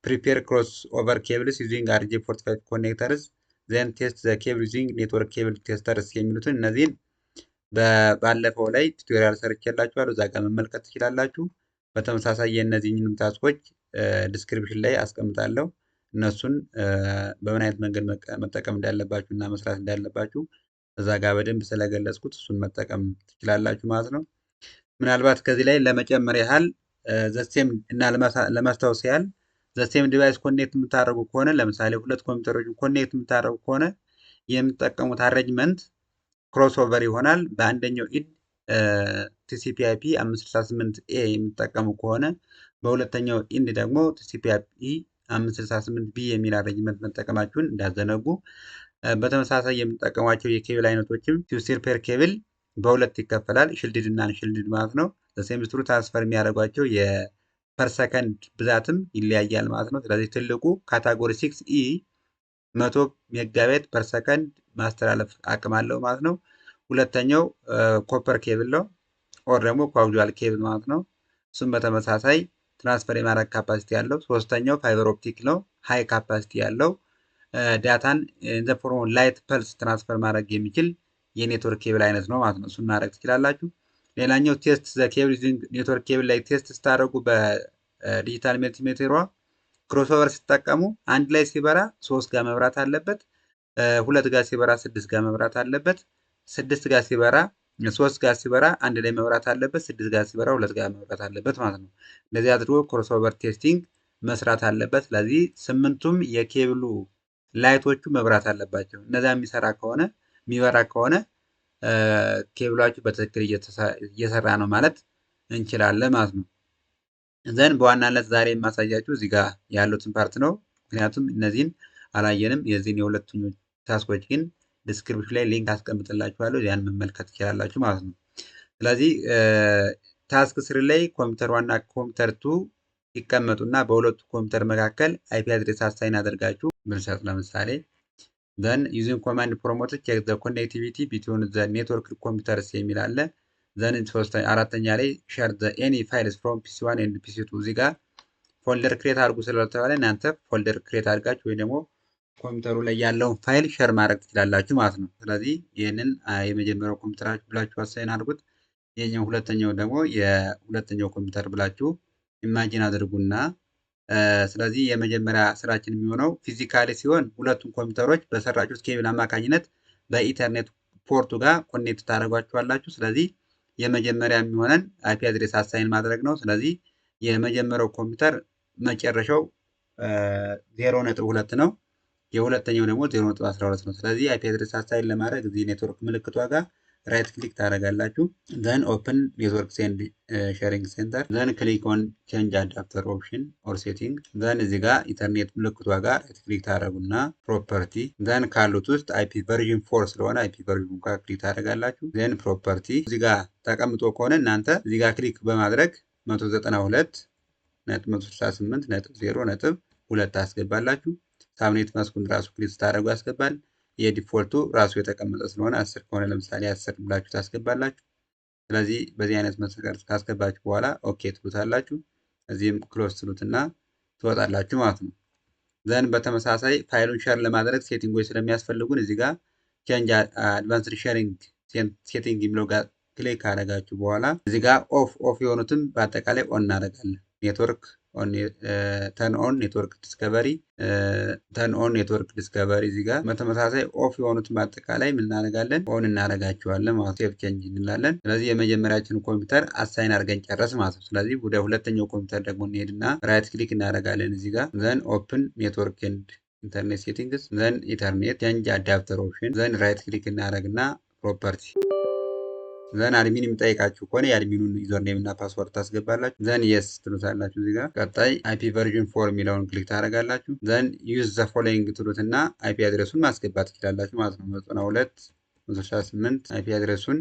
ፕሪፔር ክሮስ ኦቨር ኬብልስ ዩዚንግ RJ45 ኮኔክተርስ ዘን ቴስት ዘ ኬብል ዩዚንግ ኔትወርክ ኬብል ቴስተርስ የሚሉትን እነዚህን ባለፈው ላይ ቱቶሪያል ሰርቼላችኋለሁ። እዛ ጋር መመልከት ትችላላችሁ። በተመሳሳይ የእነዚህንም ታስኮች ዲስክሪፕሽን ላይ አስቀምጣለሁ። እነሱን በምን አይነት መንገድ መጠቀም እንዳለባችሁ እና መስራት እንዳለባችሁ እዛ ጋር በደንብ ስለገለጽኩት እሱን መጠቀም ትችላላችሁ ማለት ነው። ምናልባት ከዚህ ላይ ለመጨመር ያህል ዘሴም እና ለማስታወስ ያህል ዘሴም ዲቫይስ ኮኔክት የምታደርጉ ከሆነ ለምሳሌ ሁለት ኮምፒውተሮችን ኮኔክት የምታደርጉ ከሆነ የምትጠቀሙት አሬንጅመንት ክሮስኦቨር ይሆናል። በአንደኛው ኢድ ቲሲፒ አይፒ 568 ኤ የምትጠቀሙ ከሆነ በሁለተኛው ኢንድ ደግሞ ቲሲፒ አይፒ 568 ቢ የሚል አሬንጅመንት መጠቀማችሁን እንዳዘነጉ። በተመሳሳይ የምንጠቀሟቸው የኬብል አይነቶችም ቲውስቴር ፔር ኬብል በሁለት ይከፈላል። ሽልድድ እና አንሽልድድ ማለት ነው። ለሴምስትሩ ትራንስፈር የሚያደርጓቸው የፐር ሰከንድ ብዛትም ይለያያል ማለት ነው። ስለዚህ ትልቁ ካታጎሪ 6 ኢ 100 ሜጋባይት ፐር ሰከንድ ማስተላለፍ አቅም አለው ማለት ነው። ሁለተኛው ኮፐር ኬብል ነው፣ ኦር ደግሞ ኮአክሲያል ኬብል ማለት ነው። እሱም በተመሳሳይ ትራንስፈር የማድረግ ካፓሲቲ ያለው። ሶስተኛው ፋይበር ኦፕቲክ ነው፣ ሃይ ካፓሲቲ ያለው ዳታን ኢን ፎርም ላይት ፐልስ ትራንስፈር ማድረግ የሚችል የኔትወርክ ኬብል አይነት ነው ማለት ነው። እሱን ማድረግ ትችላላችሁ። ሌላኛው ቴስት ዘ ኬብል ዩዚንግ ኔትወርክ ኬብል ላይ ቴስት ስታደርጉ በዲጂታል መልቲሜትሯ ክሮስኦቨር ሲጠቀሙ አንድ ላይ ሲበራ 3 ጋር መብራት አለበት፣ 2 ጋር ሲበራ 6 ጋር መብራት አለበት፣ 6 ጋር ሲበራ 3 ጋር ሲበራ አንድ ላይ መብራት አለበት፣ 6 ጋር ሲበራ 2 ጋር መብራት አለበት ማለት ነው። እንደዚህ አድርጎ ክሮስኦቨር ቴስቲንግ መስራት አለበት። ስለዚህ 8ቱም የኬብሉ ላይቶቹ መብራት አለባቸው። እነዛ የሚበራ ከሆነ ኬብላችሁ በትክክል እየሰራ ነው ማለት እንችላለን ማለት ነው። ዘን በዋናነት ዛሬ የማሳያችሁ እዚህ ጋር ያሉትን ፓርት ነው። ምክንያቱም እነዚህን አላየንም። የዚህን የሁለቱን ታስኮች ግን ዲስክሪፕሽን ላይ ሊንክ አስቀምጥላችኋለሁ፣ ያን መመልከት ትችላላችሁ ማለት ነው። ስለዚህ ታስክ ስሪ ላይ ኮምፒውተር ዋና ኮምፒውተር ቱ ይቀመጡና በሁለቱ ኮምፒውተር መካከል አይፒ አድሬስ አሳይን አድርጋችሁ ብንሰጥ ለምሳሌ ዘን ዩዚንግ ኮማንድ ፕሮሞት ቼክ ዘ ኮኔክቲቪቲ ቢትዊን ዘ ኔትወርክ ኮምፒውተርስ የሚል አለ። ዘን አራተኛ ላይ ሼር ዘ ኤኒ ፋይልስ ፍሮም ፒሲ ዋን ኤንድ ፒሲ ቱ። እዚህ ጋር ፎልደር ክሬት አድርጉ ስለተባለ እናንተ ፎልደር ክሬት አድርጋችሁ ወይ ደግሞ ኮምፒውተሩ ላይ ያለውን ፋይል ሸር ማድረግ ትችላላችሁ ማለት ነው። ስለዚህ ይህንን የመጀመሪያው ኮምፒውተራችሁ ብላችሁ አሳይን አድርጉት። ይህኛው ሁለተኛው ደግሞ የሁለተኛው ኮምፒውተር ብላችሁ ኢማጂን አድርጉና ስለዚህ የመጀመሪያ ስራችን የሚሆነው ፊዚካሊ ሲሆን ሁለቱም ኮምፒውተሮች በሰራችሁት ኬብል አማካኝነት በኢንተርኔት ፖርቱ ጋር ኮኔክት ታደርጓቸዋላችሁ። ስለዚህ የመጀመሪያ የሚሆነን አይፒ አድሬስ አሳይን ማድረግ ነው። ስለዚህ የመጀመሪያው ኮምፒውተር መጨረሻው 0.2 ነው። የሁለተኛው ደግሞ 0.12 ነው። ስለዚህ አይፒ አድሬስ አሳይን ለማድረግ እዚህ ኔትወርክ ምልክቷ ጋር ራይት ክሊክ ታደርጋላችሁ። ዘን ኦፕን ኔትወርክ ኤንድ ሼሪንግ ሴንተር ዘን ክሊክ ኦን ቼንጅ አዳፕተር ኦፕሽን ኦር ሴቲንግ ዘን እዚህ ጋር ኢንተርኔት ምልክቷ ጋር ራይት ክሊክ ታደርጉና ፕሮፐርቲ ዘን ካሉት ውስጥ አይፒ ቨርዥን 4 ስለሆነ አይፒ ቨርዥን ጋር ክሊክ ታደርጋላችሁ። ዘን ፕሮፐርቲ እዚህ ጋር ተቀምጦ ከሆነ እናንተ እዚህ ጋር ክሊክ በማድረግ 192.168.0.2 ታስገባላችሁ። ሳብኔት ማስኩን ራሱ ክሊክ ስታደርጉ ያስገባል። የዲፎልቱ ራሱ የተቀመጠ ስለሆነ 10 ከሆነ ለምሳሌ 10 ብላችሁ ታስገባላችሁ። ስለዚህ በዚህ አይነት መሰረት ካስገባችሁ በኋላ ኦኬ ትሉታላችሁ። እዚህም ክሎዝ ትሉትና ትወጣላችሁ ማለት ነው። ዘን በተመሳሳይ ፋይሉን ሼር ለማድረግ ሴቲንጎች ስለሚያስፈልጉን እዚህ ጋር ቼንጅ አድቫንስድ ሼሪንግ ሴቲንግ የሚለው ጋር ክሊክ ካደረጋችሁ በኋላ እዚህ ጋር ኦፍ የሆኑትን በአጠቃላይ ኦን እናደርጋለን። ኔትወርክ ተርን ኦን ኔትወርክ ዲስከቨሪ ተርን ኦን ኔትወርክ ዲስከቨሪ እዚህ ጋር በተመሳሳይ ኦፍ የሆኑትን በአጠቃላይ ምን እናደርጋለን ኦን እናደርጋቸዋለን ማለት ሴቭ ቼንጅ እንላለን። ስለዚህ የመጀመሪያችን ኮምፒውተር አሳይን አድርገን ጨረስ ማለት ነው። ስለዚህ ወደ ሁለተኛው ኮምፒውተር ደግሞ እንሄድና ራይት ክሊክ እናደርጋለን እዚህ ጋር ዘን ኦፕን ኔትወርክ ኤንድ ኢንተርኔት ሴቲንግስ ዘን ኢንተርኔት ቼንጅ አዳፕተር ኦፕሽን ዘን ራይት ክሊክ እናደርግና ፕሮፐርቲ ዘን አድሚን የሚጠይቃችሁ ከሆነ የአድሚኑን ዩዘር ኔም እና ፓስወርድ ታስገባላችሁ። ዘን የስ ትሉታላችሁ እዚህ ጋር ቀጣይ አይፒ ቨርዥን 4 የሚለውን ክሊክ ታደርጋላችሁ። ዘን ዩዝ ዘ ፎሎዊንግ ትሉትና አይፒ አድሬሱን ማስገባት ትችላላችሁ ማለት ነው። 192.168 አይፒ አድሬሱን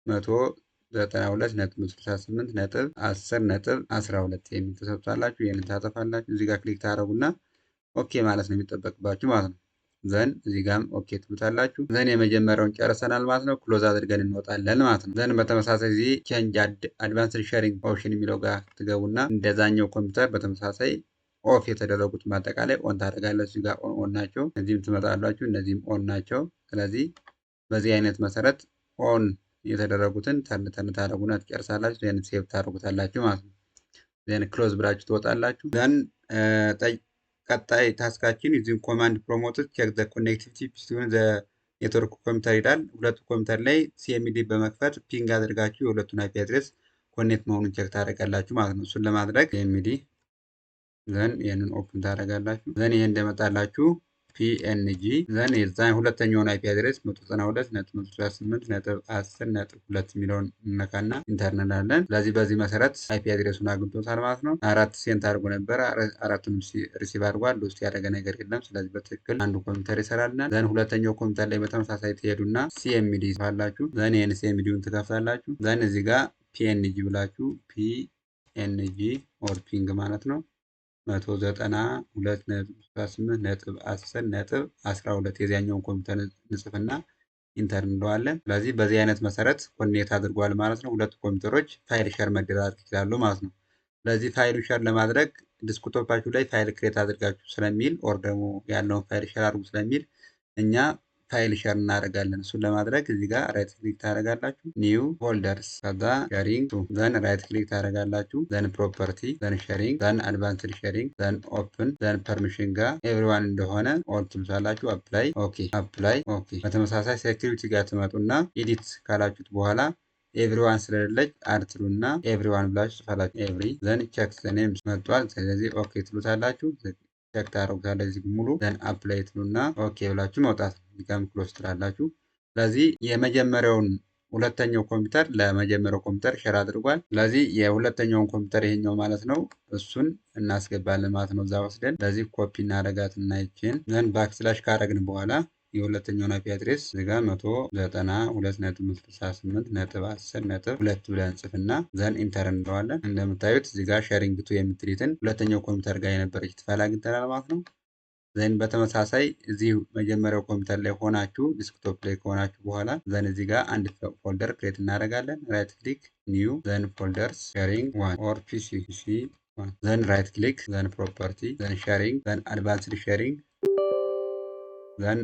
192.168.10.12 የሚል ተሰጥቷላችሁ። ይህንን ታጠፋላችሁ። እዚህ ጋር ክሊክ ታደርጉና ኦኬ ማለት ነው የሚጠበቅባችሁ ማለት ነው። ዘን እዚህ ጋርም ኦኬ ትሉታላችሁ። ዘን የመጀመሪያውን ጨርሰናል ማለት ነው። ክሎዝ አድርገን እንወጣለን ማለት ነው። ዘን በተመሳሳይ ጊዜ ቼንጅ አድቫንስድ ሼሪንግ ኦፕሽን የሚለው ጋር ትገቡና እንደዛኛው ኮምፒውተር በተመሳሳይ ኦፍ የተደረጉት ማጠቃላይ ኦን ታደርጋላችሁ። እዚህ ጋር ኦን ናቸው። እዚህም ትመጣላችሁ። እነዚህም ኦን ናቸው። ስለዚህ በዚህ አይነት መሰረት ኦን የተደረጉትን ተርን ታደርጉና ትጨርሳላችሁ። ዘን ሴቭ ታደርጉታላችሁ ማለት ነው። ዘን ክሎዝ ብላችሁ ትወጣላችሁ። ዘን ቀጣይ ታስካችን ዩዚንግ ኮማንድ ፕሮሞትድ ቼክ ዘ ኮኔክቲቪቲ ቢትዊን ዘ ኔትወርክ ኮምፒውተር ይላል። ሁለቱ ኮምፒውተር ላይ ሲኤምዲ በመክፈት ፒንግ አድርጋችሁ የሁለቱን አይፒ አድሬስ ኮኔክት መሆኑን ቼክ ታደርጋላችሁ ማለት ነው። እሱን ለማድረግ ሲኤምዲ ዘን ይህንን ኦፕን ታደርጋላችሁ። ዘን ይህ እንደመጣላችሁ ፒኤንጂ ዘን የዛን ሁለተኛውን አይፒ አድሬስ 192.168.10.2 የሚለውን እነካና ኢንተር እንላለን። ስለዚህ በዚህ መሰረት አይፒ አድሬሱን አግኝቶታል ማለት ነው። 4 ሴንት አድርጎ ነበረ። አራቱንም ሪሲቭ አድርጓል። ውስጥ ያደረገ ነገር የለም። ስለዚህ በትክክል አንዱ ኮምፒውተር ይሰራልናል። ዘን ሁለተኛው ኮምፒውተር ላይ በተመሳሳይ ትሄዱና ሲኤምዲ ይባላችሁ። ዘን ይህን ሲኤምዲውን ትከፍታላችሁ። ዘን እዚህ ጋር ፒኤንጂ ብላችሁ ፒኤንጂ ኦር ፒንግ ማለት ነው 192.168.10.12 የዚያኛውን ኮምፒውተር ንጽፍና ኢንተር እንለዋለን። ስለዚህ በዚህ አይነት መሰረት ኮኔክት አድርጓል ማለት ነው። ሁለቱ ኮምፒውተሮች ፋይል ሸር መደራረግ ይችላሉ ማለት ነው። ስለዚህ ፋይሉ ሸር ለማድረግ ዲስክቶፓችሁ ላይ ፋይል ክሬት አድርጋችሁ ስለሚል ኦር ደግሞ ያለውን ፋይል ሸር አድርጉ ስለሚል እኛ ፋይል ሸር እናደርጋለን። እሱን ለማድረግ እዚህ ጋር ራይት ክሊክ ታደርጋላችሁ። ኒው ፎልደርስ ከዛ ሼሪንግ ዘን ራይት ክሊክ ታደርጋላችሁ። ዘን ፕሮፐርቲ ዘን ሼሪንግ ዘን አድቫንስድ ሼሪንግ ዘን ኦፕን ዘን ፐርሚሽን ጋር ኤቭሪዋን እንደሆነ ኦል ትሉታላችሁ። አፕላይ ኦኬ አፕላይ ኦኬ። በተመሳሳይ ሴኩሪቲ ጋር ትመጡና ኤዲት ካላችሁት በኋላ ኤቭሪዋን ስለሌለች አድ ትሉና ኤቭሪዋን ብላችሁ ጽፋላችሁ። ኤቭሪ ዘን ቼክ ዘ ኔም መጥቷል። ስለዚህ ኦኬ ትሉታላችሁ። ቼክ ታደርጉታላችሁ። እዚህ ሙሉ ዘን አፕላይ ትሉና ኦኬ ብላችሁ መውጣት ቢካም ክሎዝ ትላላችሁ። ስለዚህ የመጀመሪያውን ሁለተኛው ኮምፒውተር ለመጀመሪያው ኮምፒውተር ሼር አድርጓል። ስለዚህ የሁለተኛውን ኮምፒውተር ይሄኛው ማለት ነው። እሱን እናስገባለን ማለት ነው። እዛ ወስደን ስለዚህ ኮፒ እናደርጋትና ይችን ዘን ባክስላሽ ካደረግን በኋላ የሁለተኛውን አይፒ አድሬስ እዚህ ጋር 192.168.10.2 ብለን ጽፍና ዘን ኢንተር እንለዋለን። እንደምታዩት እዚህ ጋር ሼሪንግ ቱ የምትሊትን ሁለተኛው ኮምፒውተር ጋር የነበረች ፋይል አግኝተናል ማለት ነው። ዘን በተመሳሳይ እዚህ መጀመሪያው ኮምፒውተር ላይ ሆናችሁ ዲስክቶፕ ላይ ከሆናችሁ በኋላ ዘን እዚህ ጋር አንድ ፎልደር ክሬት እናደርጋለን። ራይት ክሊክ ኒው ዘን ፎልደርስ ሼሪንግ ዋን ኦር ፒሲ ዘን ራይት ክሊክ ዘን ፕሮፐርቲ ዘን ሼሪንግ ዘን አድቫንስድ ሼሪንግ ዘን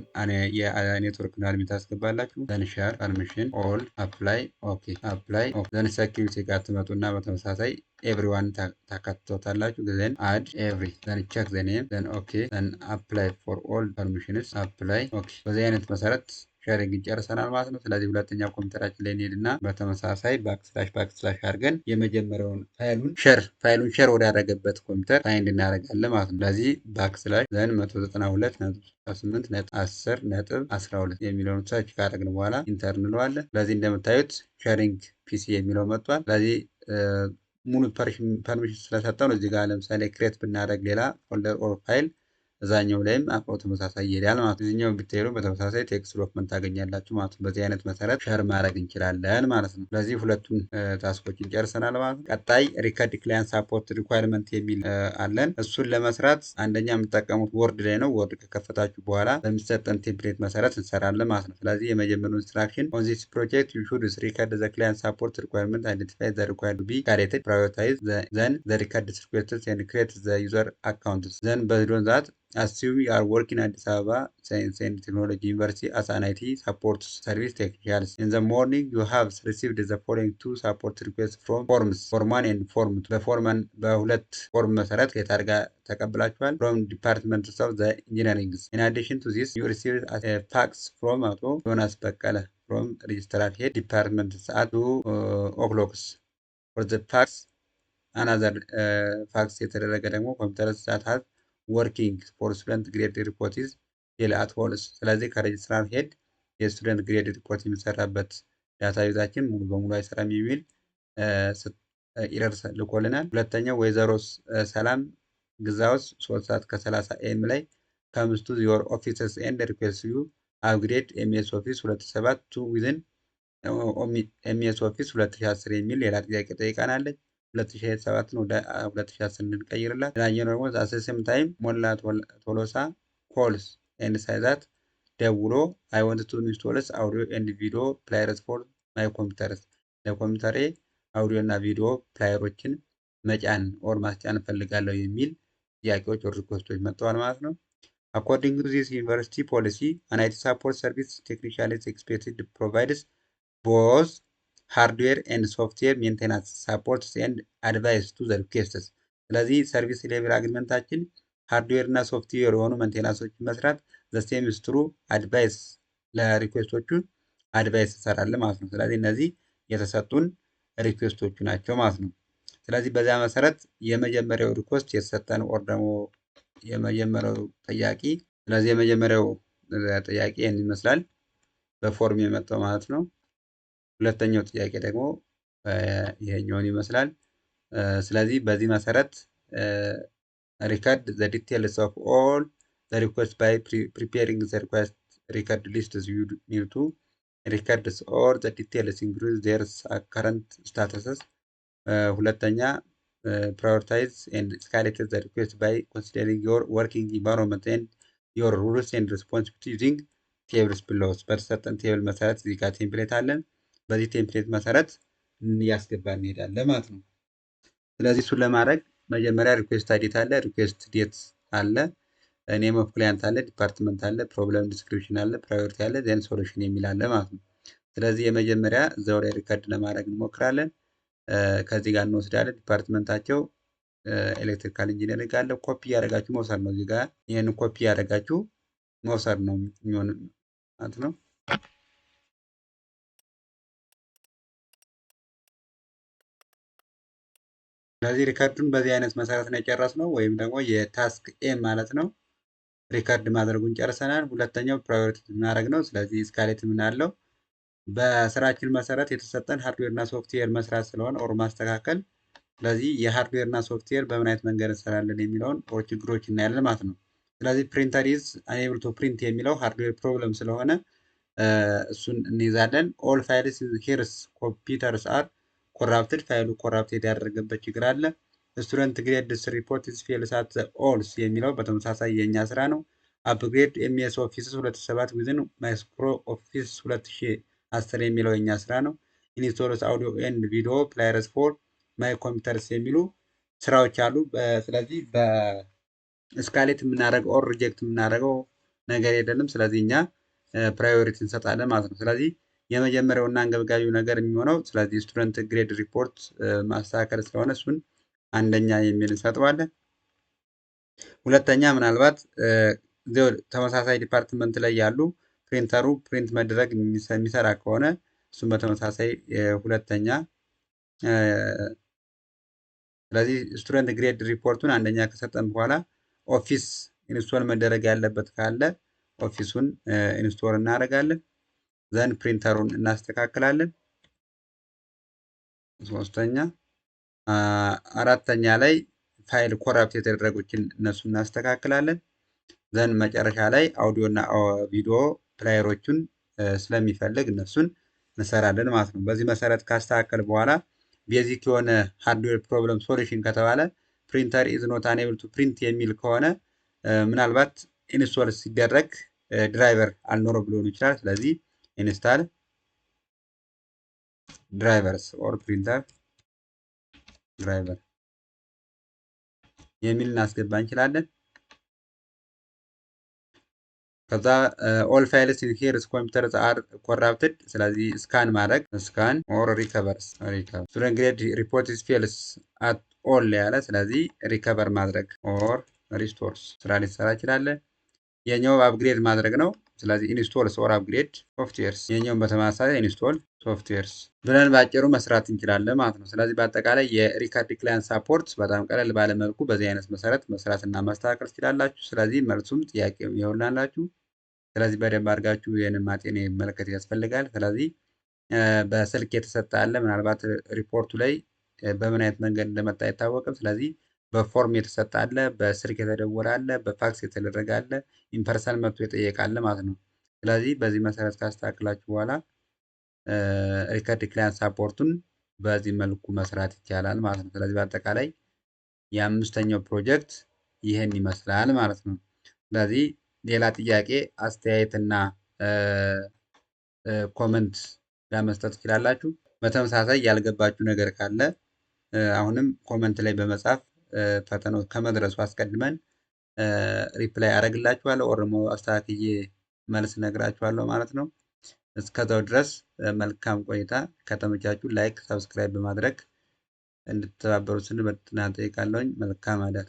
የኔትወርክ ናልሚ ታስገባላችሁ። ዘን ሼር ፐርሚሽን ኦል አፕላይ ኦኬ አፕላይ ዘን ሴኪሪቲ ጋር ትመጡና በተመሳሳይ ኤቭሪዋን ታካትቶታላችሁ። ዘን አድ ኤቭሪ ዘን ቼክ ዘ ኔም ዘን ኦኬ ዘን አፕላይ ፎር ኦል ፐርሚሽንስ አፕላይ ኦኬ። በዚህ አይነት መሰረት ሼሪንግ ጨርሰናል ማለት ነው። ስለዚህ ሁለተኛ ኮምፒውተራችን ላይ እንሄድና በተመሳሳይ ባክስላሽ አድርገን የመጀመሪያውን ፋይሉን ሼር ወዳደረገበት ኮምፒውተር ፋይንድ እናደርጋለን ማለት ነው። ስለዚህ ባክስላሽ ዘን 192.168.10.12 የሚለውን ሰርች ካደረግን በኋላ ኢንተር እንለዋለን። ስለዚህ እንደምታዩት ሼሪንግ ፒሲ የሚለው መጥቷል። ስለዚህ ሙሉ ፐርሚሽን ስለሰጠው ነው። እዚህ ጋር ለምሳሌ ክሬት ብናደርግ ሌላ ፎልደር ኦር ፋይል እዛኛው ላይም አብሮ ተመሳሳይ ይሄዳል ማለት ነው። እዚህኛው ብትሄዱ በተመሳሳይ ቴክስት ዶክመንት ታገኛላችሁ ማለት ነው። በዚህ አይነት መሰረት ሼር ማድረግ እንችላለን ማለት ነው። ስለዚህ ሁለቱን ታስኮችን ጨርሰናል ማለት ነው። ቀጣይ ሪከርድ ክላይንት ሳፖርት ሪኳየርመንት የሚል አለን። እሱን ለመስራት አንደኛ የምጠቀሙት ወርድ ላይ ነው። ወርድ ከከፈታችሁ በኋላ በሚሰጠን ቴምፕሌት መሰረት እንሰራለን ማለት ነው። ስለዚህ የመጀመሪያው ኢንስትራክሽን ኦን ዚስ ፕሮጀክት ዩ ሹድ ሪከርድ ዘ ክላይንት ሳፖርት ሪኳየርመንት አይደንቲፋይ ዘ ሪኳየርድ ቢ ካሬትድ ፕራዮሪታይዝ ዘን ዘ ሪከርድ ሪኩዌስትስ ኤንድ ክሬት ዘ ዩዘር አካውንትስ ዘን በዝዶን ዛት assume you are working at Addis Ababa Science and Technology University as an IT support service technician. In the morning, you have received the following two support requests from forms, form 1 and form 2. በሁለት ፎርም መሰረት ከታርጋ ተቀብላችኋል from department of the engineering. In addition to this, you received a fax from አቶ ዮናስ በቀለ from registrar head department at 2 o'clock. For the fax, another fax የተደረገ ደግሞ ኮምፒውተር ሰዓት ወርኪንግ ፎር ስቱደንት ግሬድ ሪፖርት ኢዝ ፌል አት ሆልስ። ስለዚህ ከሬጅስትራር ሄድ የስቱደንት ግሬድ ሪፖርት የሚሰራበት ዳታ ዩዛችን ሙሉ በሙሉ አይሰራም የሚል ኢረር ልኮልናል። ሁለተኛው ወይዘሮ ሰላም ግዛውስ 3 ሰዓት ከ30 ኤም ላይ ከምስቱ ዮር ኦፊስስ ኤንድ ሪኩዌስት ዩ አፕግሬድ ኤምኤስ ኦፊስ 2007 ቱ ዊዝን ኤምኤስ ኦፊስ 2010 የሚል ሌላ ጥያቄ ጠይቃናለች። 2007 ነው ወደ 2010 እንቀይርላት። ሌላኛው ደግሞ አሰስም ታይም ሞላ ቶሎሳ ኮልስ ኤንድ ሳይዛት ደውሎ አይ ዋንት ቱ ኢንስቶልስ አውዲዮ ኤንድ ቪዲዮ ፕላየርስ ፎር ማይ ኮምፒውተርስ ለኮምፒውተሬ አውዲዮ እና ቪዲዮ ፕላየሮችን መጫን ኦር ማስጫን ፈልጋለሁ የሚል ጥያቄዎች ወር ሪኩዌስቶች መጥተዋል ማለት ነው። አኮርዲንግ ቱ ዚስ ዩኒቨርሲቲ ፖሊሲ አን አይቲ ሳፖርት ሰርቪስ ቴክኒሻን ኢዝ ኤክስፔክትድ ፕሮቫይድስ ቦዝ ሃርድዌር ኤንድ ሶፍትዌር ሜንቴናንስ ሳፖርትስ ኤንድ አድቫይስ ቱ ዘ ሪኩዌስትስ። ስለዚህ ሰርቪስ ሌቭል አግሪመንታችን ሃርድዌር እና ሶፍትዌር የሆኑ ሜንቴናንሶችን መስራት ዘሴም ስትሩ አድቫይስ ለሪኩዌስቶቹ አድቫይስ እንሰራለን ማለት ነው። ስለዚህ እነዚህ የተሰጡን ሪኩዌስቶቹ ናቸው ማለት ነው። ስለዚህ በዚያ መሰረት የመጀመሪያው ሪኩዌስት የተሰጠን ኦር ደግሞ የመጀመሪያው ጥያቄ ስለዚህ የመጀመሪያው ጥያቄ ይህን ይመስላል በፎርም የመጣው ማለት ነው። ሁለተኛው ጥያቄ ደግሞ ይሄኛውን ይመስላል። ስለዚህ በዚህ መሰረት record the details of all the requests by preparing the request record lists. You need to record all the details including their current statuses. ሁለተኛ prioritize and escalate the request by considering your working environment and your rules and responsibilities using tables below. በተሰጠን ቴብል መሰረት እዚህ ጋር ቴምፕሌት አለን። በዚህ ቴምፕሌት መሰረት ያስገባን እንሄዳለን ማለት ነው። ስለዚህ እሱን ለማድረግ መጀመሪያ ሪኩዌስት አይዲ አለ፣ ሪኩዌስት ዴት አለ፣ ኔም ኦፍ ክላይንት አለ፣ ዲፓርትመንት አለ፣ ፕሮብለም ዲስክሪፕሽን አለ፣ ፕራዮሪቲ አለ፣ ዜን ሶሉሽን የሚል አለ ማለት ነው። ስለዚህ የመጀመሪያ እዛው ላይ ሪከርድ ለማድረግ እንሞክራለን። ከዚህ ጋር እንወስዳለን። ዲፓርትመንታቸው ኤሌክትሪካል ኢንጂነሪንግ አለ። ኮፒ ያደረጋችሁ መውሰድ ነው። እዚህ ጋር ይህን ኮፒ ያደረጋችሁ መውሰድ ነው የሚሆን ማለት ነው። ስለዚህ ሪከርዱን በዚህ አይነት መሰረት ነው የጨረስነው፣ ወይም ደግሞ የታስክ ኤ ማለት ነው። ሪከርድ ማድረጉን ጨርሰናል። ሁለተኛው ፕራዮሪቲ ማድረግ ነው። ስለዚህ እስካሌት ምናለው በስራችን መሰረት የተሰጠን ሃርድዌር እና ሶፍትዌር መስራት ስለሆነ ኦር ማስተካከል። ስለዚህ የሃርድዌር እና ሶፍትዌር በምን አይነት መንገድ እንሰራለን የሚለውን ኦር ችግሮች እናያለን ማለት ነው። ስለዚህ ፕሪንተር ኢዝ አንኤብል ቱ ፕሪንት የሚለው ሃርድዌር ፕሮብለም ስለሆነ እሱን እንይዛለን። ኦል ፋይልስ ሂርስ ኮምፒውተርስ አር ኮራፕትድ፣ ፋይሉ ኮራፕትድ ያደረገበት ችግር አለ። ስቱደንት ግሬድስ ሪፖርት ኢዝ ፌልስ አት ኦልስ የሚለው በተመሳሳይ የኛ ስራ ነው። አፕግሬድ ኤምኤስ ኦፊስ 2007 ዊዝን ማይክሮ ኦፊስ 2010 የሚለው የኛ ስራ ነው። ኢንስቶልስ አውዲዮ ኤንድ ቪዲዮ ፕላየርስ ፎር ማይ ኮምፒውተርስ የሚሉ ስራዎች አሉ። ስለዚህ በስካሌት የምናደርገው ኦር ሪጀክት የምናደርገው ነገር የለንም። ስለዚህ እኛ ፕራዮሪቲ እንሰጣለን ማለት ነው። ስለዚህ የመጀመሪያው እና አንገብጋቢው ነገር የሚሆነው ስለዚህ ስቱደንት ግሬድ ሪፖርት ማስተካከል ስለሆነ እሱን አንደኛ የሚል እንሰጠዋለን። ሁለተኛ ምናልባት ተመሳሳይ ዲፓርትመንት ላይ ያሉ ፕሪንተሩ ፕሪንት መድረግ የሚሰራ ከሆነ እሱም በተመሳሳይ ሁለተኛ። ስለዚህ ስቱደንት ግሬድ ሪፖርቱን አንደኛ ከሰጠን በኋላ ኦፊስ ኢንስቶል መደረግ ያለበት ካለ ኦፊሱን ኢንስቶል እናደርጋለን። ዘን ፕሪንተሩን እናስተካክላለን። ሶስተኛ አራተኛ ላይ ፋይል ኮራፕት የተደረጉችን እነሱ እናስተካክላለን። ዘን መጨረሻ ላይ አውዲዮ እና ቪዲዮ ፕላየሮቹን ስለሚፈልግ እነሱን እንሰራለን ማለት ነው። በዚህ መሰረት ካስተካከል በኋላ ቤዚክ የሆነ ሃርድዌር ፕሮብለም ሶሉሽን ከተባለ ፕሪንተር ኢዝ ኖት አንኤብል ቱ ፕሪንት የሚል ከሆነ ምናልባት ኢንስቶል ሲደረግ ድራይቨር አልኖረው ብሎ ይችላል። ስለዚህ ኢንስታል ድራይቨርስ ኦር ፕሪንተር ድራይቨር የሚል እናስገባ እንችላለን። ከዛ ኦል ፋይልስ ኢን ሂርስ ኮምፒውተርስ አር ኮራፕትድ። ስለዚህ ስካን ማድረግ ስካን ኦር ሪከቨርስ ስቱደንት ግሬድ ሪፖርት ኢዝ ፌልስ አት ኦል ያለ ስለዚህ ሪከቨር ማድረግ ኦር ሪስቶርስ ስራ ሊሰራ ይችላለን። የኛው አፕግሬድ ማድረግ ነው። ስለዚህ ኢንስቶልስ ኦር አፕግሬድ ሶፍትዌርስ የኛውን በተመሳሳይ ኢንስቶል ሶፍትዌርስ ብለን ባጭሩ መስራት እንችላለን ማለት ነው። ስለዚህ በአጠቃላይ የሪከርድ ክላይንት ሳፖርት በጣም ቀለል ባለ መልኩ በዚህ አይነት መሰረት መስራትና ማስተካከል ትችላላችሁ። ስለዚህ መልሱም ጥያቄ ይሆንላችሁ። ስለዚህ በደንብ አድርጋችሁ ይህንን ማጤን መለከት ያስፈልጋል። ስለዚህ በስልክ የተሰጠ አለ። ምናልባት ሪፖርቱ ላይ በምን አይነት መንገድ እንደመጣ አይታወቅም። ስለዚህ በፎርም የተሰጠ አለ፣ በስልክ የተደወለ አለ፣ በፋክስ የተደረገ አለ፣ ኢንፐርሰን መጥቶ የጠየቃለ ማለት ነው። ስለዚህ በዚህ መሰረት ካስተካክላችሁ በኋላ ሪከርድ ክላይንት ሳፖርቱን በዚህ መልኩ መስራት ይቻላል ማለት ነው። ስለዚህ በአጠቃላይ የአምስተኛው ፕሮጀክት ይህን ይመስላል ማለት ነው። ስለዚህ ሌላ ጥያቄ አስተያየትና ኮመንት ለመስጠት ትችላላችሁ። በተመሳሳይ ያልገባችሁ ነገር ካለ አሁንም ኮመንት ላይ በመጻፍ ፈተናው ከመድረሱ አስቀድመን ሪፕላይ አደርግላችኋለሁ ኦር ደግሞ አስተካክዬ መልስ እነግራችኋለሁ ማለት ነው። እስከዛው ድረስ መልካም ቆይታ። ከተመቻችሁ ላይክ፣ ሰብስክራይብ በማድረግ እንድትተባበሩ ስንል በትህትና እጠይቃለሁኝ። መልካም አዳር።